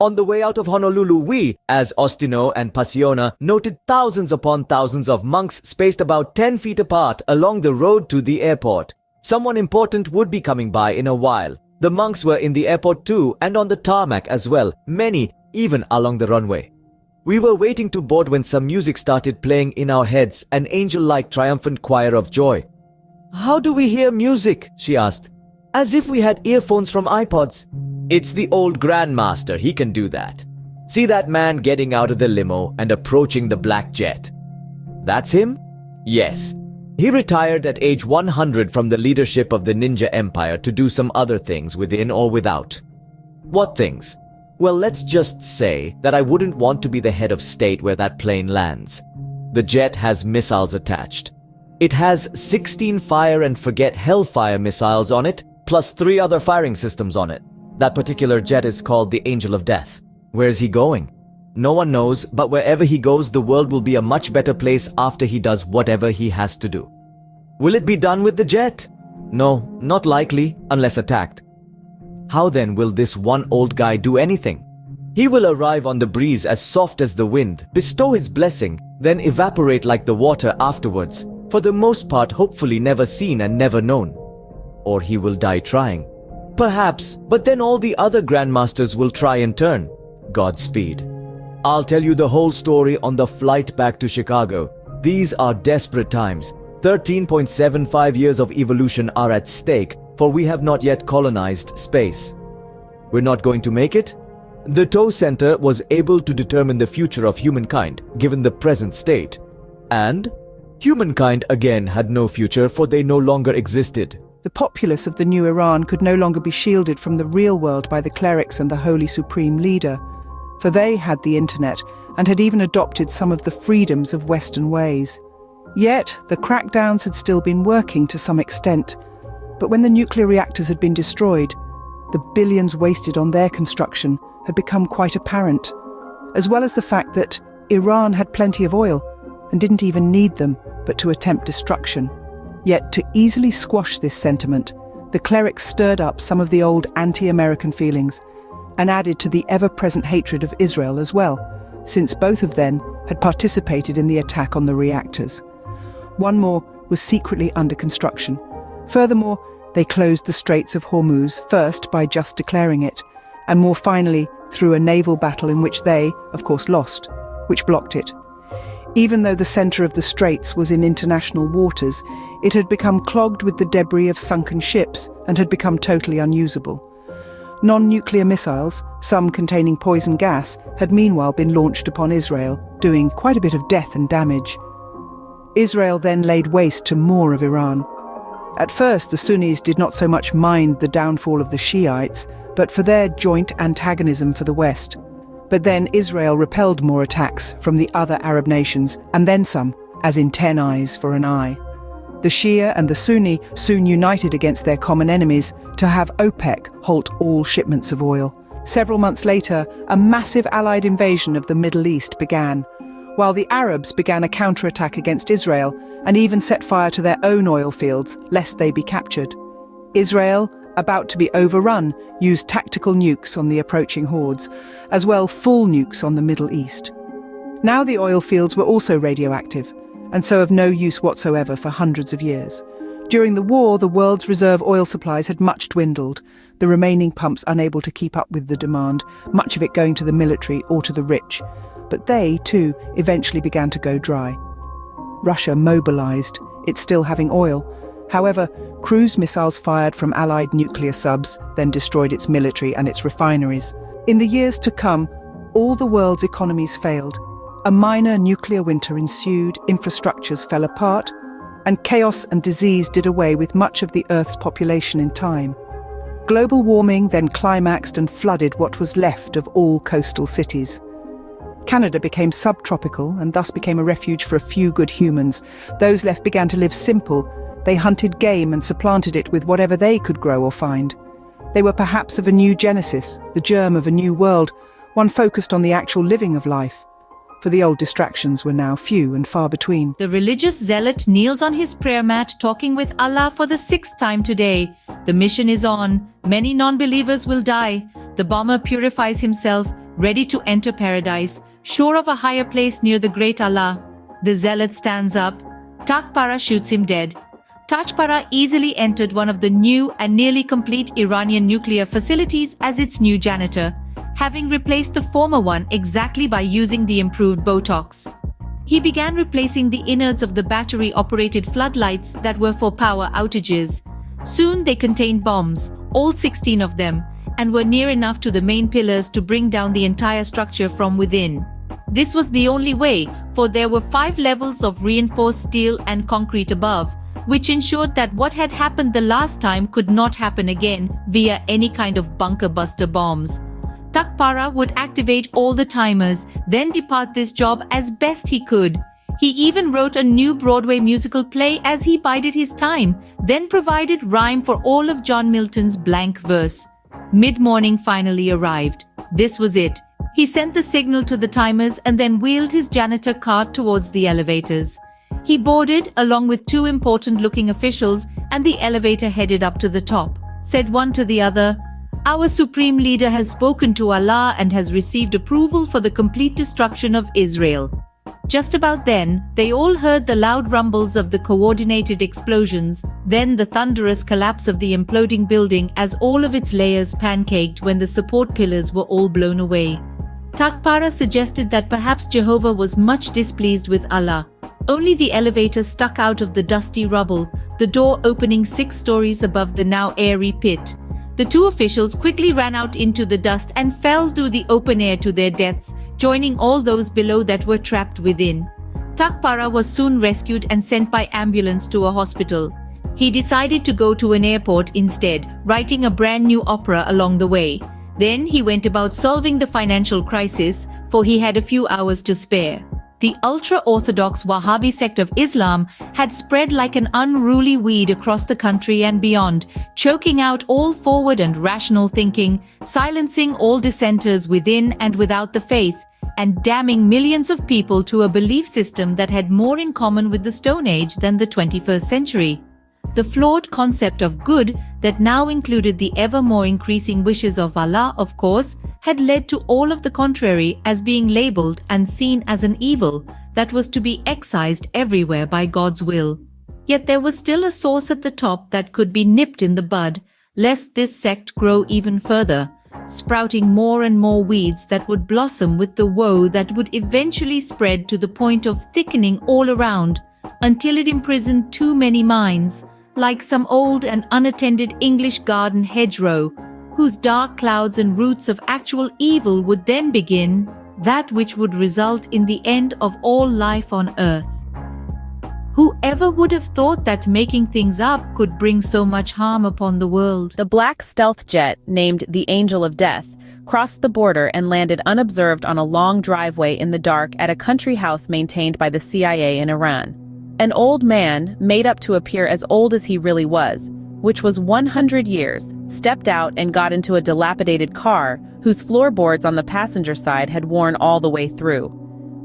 On the way out of Honolulu, we, as Ostino and Pasiona, noted thousands upon thousands of monks spaced about 10 feet apart along the road to the airport. Someone important would be coming by in a while. The monks were in the airport too, and on the tarmac as well, many even along the runway. We were waiting to board when some music started playing in our heads, an angel-like triumphant choir of joy. "How do we hear music?" she asked. "As if we had earphones from iPods." "It's the old Grandmaster, he can do that. See that man getting out of the limo and approaching the black jet? That's him? Yes. He retired at age 100 from the leadership of the Ninja Empire to do some other things within or without." "What things?" "Well, let's just say that I wouldn't want to be the head of state where that plane lands. The jet has missiles attached. It has 16 fire and forget Hellfire missiles on it, plus 3 other firing systems on it. That particular jet is called the Angel of Death. Where's he going? No one knows, but wherever he goes, the world will be a much better place after he does whatever he has to do." "Will it be done with the jet?" "No, not likely, unless attacked." "How then will this one old guy do anything?" "He will arrive on the breeze as soft as the wind, bestow his blessing, then evaporate like the water afterwards, for the most part hopefully never seen and never known. Or he will die trying. Perhaps, but then all the other Grandmasters will try in turn. Godspeed. I'll tell you the whole story on the flight back to Chicago. These are desperate times. 13.75 years of evolution are at stake, for we have not yet colonized space. We're not going to make it? The TOE Center was able to determine the future of humankind, given the present state. And humankind again had no future, for they no longer existed. The populace of the new Iran could no longer be shielded from the real world by the clerics and the Holy Supreme Leader, for they had the internet and had even adopted some of the freedoms of Western ways. Yet, the crackdowns had still been working to some extent, but when the nuclear reactors had been destroyed, the billions wasted on their construction had become quite apparent, as well as the fact that Iran had plenty of oil and didn't even need them but to attempt destruction. Yet to easily squash this sentiment, the clerics stirred up some of the old anti-American feelings and added to the ever-present hatred of Israel as well, since both of them had participated in the attack on the reactors. One more was secretly under construction. Furthermore, they closed the Straits of Hormuz, first by just declaring it, and more finally through a naval battle in which they, of course, lost, which blocked it. Even though the center of the straits was in international waters, it had become clogged with the debris of sunken ships and had become totally unusable. Non-nuclear missiles, some containing poison gas, had meanwhile been launched upon Israel, doing quite a bit of death and damage. Israel then laid waste to more of Iran. At first, the Sunnis did not so much mind the downfall of the Shiites, but for their joint antagonism for the West. But then Israel repelled more attacks from the other Arab nations, and then some, as in 10 eyes for an eye. The Shia and the Sunni soon united against their common enemies to have OPEC halt all shipments of oil. Several months later, a massive Allied invasion of the Middle East began, while the Arabs began a counterattack against Israel and even set fire to their own oil fields, lest they be captured. Israel, about to be overrun, used tactical nukes on the approaching hordes, as well full nukes on the Middle East. Now the oil fields were also radioactive, and so of no use whatsoever for hundreds of years. During the war, the world's reserve oil supplies had much dwindled, the remaining pumps unable to keep up with the demand, much of it going to the military or to the rich. But they, too, eventually began to go dry. Russia mobilized, it still having oil. However, cruise missiles fired from Allied nuclear subs then destroyed its military and its refineries. In the years to come, all the world's economies failed. A minor nuclear winter ensued, infrastructures fell apart, and chaos and disease did away with much of the Earth's population in time. Global warming then climaxed and flooded what was left of all coastal cities. Canada became subtropical and thus became a refuge for a few good humans. Those left began to live simple. They hunted game and supplanted it with whatever they could grow or find. They were perhaps of a new genesis, the germ of a new world, one focused on the actual living of life. For the old distractions were now few and far between. The religious zealot kneels on his prayer mat talking with Allah for the 6th time today. The mission is on. Many non-believers will die. The bomber purifies himself, ready to enter paradise, sure of a higher place near the great Allah. The zealot stands up. Takpara shoots him dead. Tajpara easily entered one of the new and nearly complete Iranian nuclear facilities as its new janitor, having replaced the former one exactly by using the improved Botox. He began replacing the innards of the battery-operated floodlights that were for power outages. Soon they contained bombs, all 16 of them, and were near enough to the main pillars to bring down the entire structure from within. This was the only way, for there were 5 levels of reinforced steel and concrete above, which ensured that what had happened the last time could not happen again via any kind of bunker buster bombs. Takpara would activate all the timers, then depart this job as best he could. He even wrote a new Broadway musical play as he bided his time, then provided rhyme for all of John Milton's blank verse. Mid-morning finally arrived. This was it. He sent the signal to the timers and then wheeled his janitor cart towards the elevators. He boarded along with 2 important-looking officials, and the elevator headed up to the top. Said one to the other, "Our supreme leader has spoken to Allah and has received approval for the complete destruction of Israel." Just about then, they all heard the loud rumbles of the coordinated explosions, then the thunderous collapse of the imploding building as all of its layers pancaked when the support pillars were all blown away. Takpara suggested that perhaps Jehovah was much displeased with Allah. Only the elevator stuck out of the dusty rubble, the door opening 6 stories above the now airy pit. The 2 officials quickly ran out into the dust and fell through the open air to their deaths, joining all those below that were trapped within. Takpara was soon rescued and sent by ambulance to a hospital. He decided to go to an airport instead, writing a brand new opera along the way. Then he went about solving the financial crisis, for he had a few hours to spare. The ultra-Orthodox Wahhabi sect of Islam had spread like an unruly weed across the country and beyond, choking out all forward and rational thinking, silencing all dissenters within and without the faith, and damning millions of people to a belief system that had more in common with the Stone Age than the 21st century. The flawed concept of good that now included the ever more increasing wishes of Allah, of course, had led to all of the contrary as being labeled and seen as an evil that was to be excised everywhere by God's will. Yet there was still a source at the top that could be nipped in the bud, lest this sect grow even further, sprouting more and more weeds that would blossom with the woe that would eventually spread to the point of thickening all around, until it imprisoned too many minds, like some old and unattended English garden hedgerow, whose dark clouds and roots of actual evil would then begin, that which would result in the end of all life on earth. Whoever would have thought that making things up could bring so much harm upon the world? The black stealth jet, named the Angel of Death, crossed the border and landed unobserved on a long driveway in the dark at a country house maintained by the CIA in Iran. An old man, made up to appear as old as he really was, which was 100 years, stepped out and got into a dilapidated car whose floorboards on the passenger side had worn all the way through.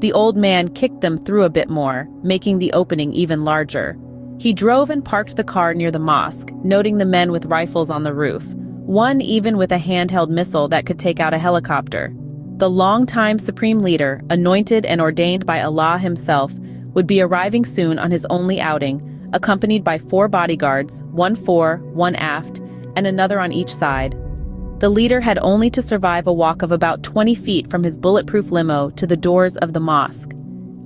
The old man kicked them through a bit more, making the opening even larger. He drove and parked the car near the mosque, noting the men with rifles on the roof, one even with a handheld missile that could take out a helicopter. The longtime supreme leader, anointed and ordained by Allah himself, would be arriving soon on his only outing, accompanied by 4 bodyguards, 1 fore, 1 aft, and another on each side. The leader had only to survive a walk of about 20 feet from his bulletproof limo to the doors of the mosque.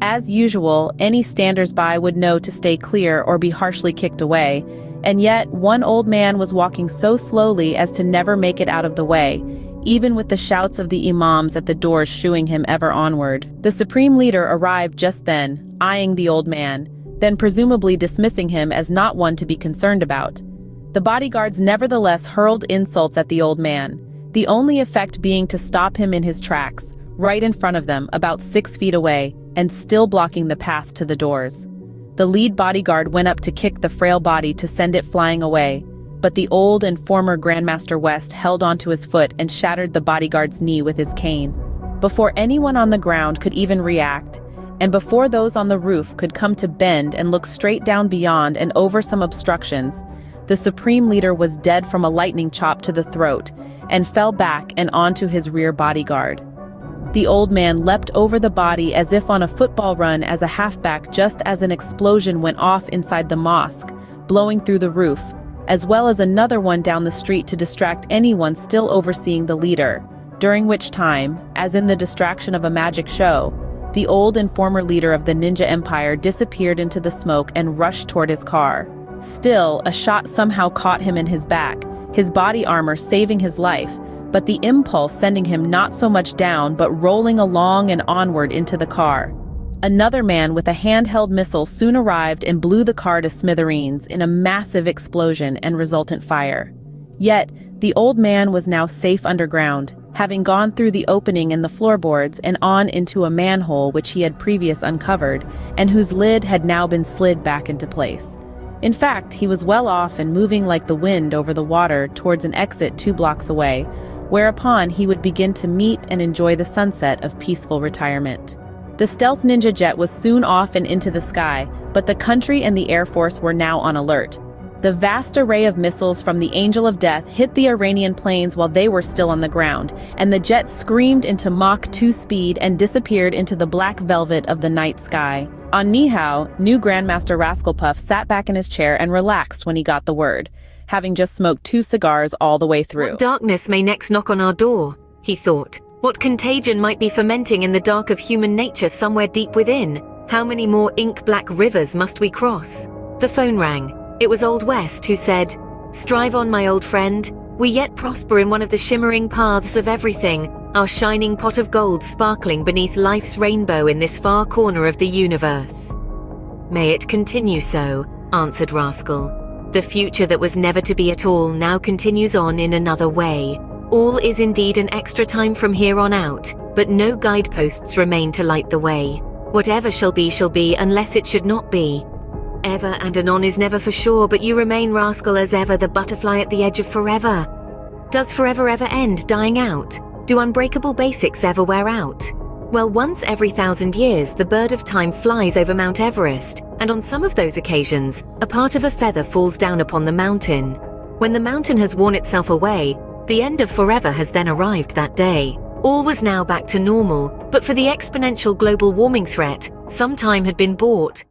As usual, any standers-by would know to stay clear or be harshly kicked away, and yet one old man was walking so slowly as to never make it out of the way, even with the shouts of the imams at the doors shooing him ever onward. The supreme leader arrived just then, eyeing the old man, then presumably dismissing him as not one to be concerned about. The bodyguards nevertheless hurled insults at the old man, the only effect being to stop him in his tracks, right in front of them, about 6 feet away, and still blocking the path to the doors. The lead bodyguard went up to kick the frail body to send it flying away, but the old and former Grandmaster West held onto his foot and shattered the bodyguard's knee with his cane. Before anyone on the ground could even react, and before those on the roof could come to bend and look straight down beyond and over some obstructions, the supreme leader was dead from a lightning chop to the throat and fell back and onto his rear bodyguard. The old man leapt over the body as if on a football run as a halfback just as an explosion went off inside the mosque, blowing through the roof, as well as another one down the street to distract anyone still overseeing the leader, during which time, as in the distraction of a magic show, the old and former leader of the ninja empire disappeared into the smoke and rushed toward his car. Still, a shot somehow caught him in his back, his body armor saving his life, but the impulse sending him not so much down but rolling along and onward into the car. Another man with a handheld missile soon arrived and blew the car to smithereens in a massive explosion and resultant fire. Yet, the old man was now safe underground, having gone through the opening in the floorboards and on into a manhole which he had previously uncovered, and whose lid had now been slid back into place. In fact, he was well off and moving like the wind over the water towards an exit 2 blocks away, whereupon he would begin to meet and enjoy the sunset of peaceful retirement. The stealth ninja jet was soon off and into the sky, but the country and the Air Force were now on alert. The vast array of missiles from the Angel of Death hit the Iranian planes while they were still on the ground, and the jet screamed into Mach 2 speed and disappeared into the black velvet of the night sky. On Nihao, new Grandmaster Rascalpuff sat back in his chair and relaxed when he got the word, having just smoked 2 cigars all the way through. What darkness may next knock on our door, he thought. What contagion might be fermenting in the dark of human nature somewhere deep within? How many more ink-black rivers must we cross? The phone rang. It was Old West who said, "Strive on, my old friend. We yet prosper in one of the shimmering paths of everything, our shining pot of gold sparkling beneath life's rainbow in this far corner of the universe." "May it continue so," answered Rascal. "The future that was never to be at all now continues on in another way. All is indeed an extra time from here on out, but no guideposts remain to light the way. Whatever shall be unless it should not be. Ever and anon is never for sure, but you remain, Rascal, as ever, the butterfly at the edge of forever. Does forever ever end, dying out? Do unbreakable basics ever wear out? Well, once every 1,000 years, the bird of time flies over Mount Everest, and on some of those occasions, a part of a feather falls down upon the mountain. When the mountain has worn itself away, the end of forever has then arrived that day. All was now back to normal, but for the exponential global warming threat, some time had been bought,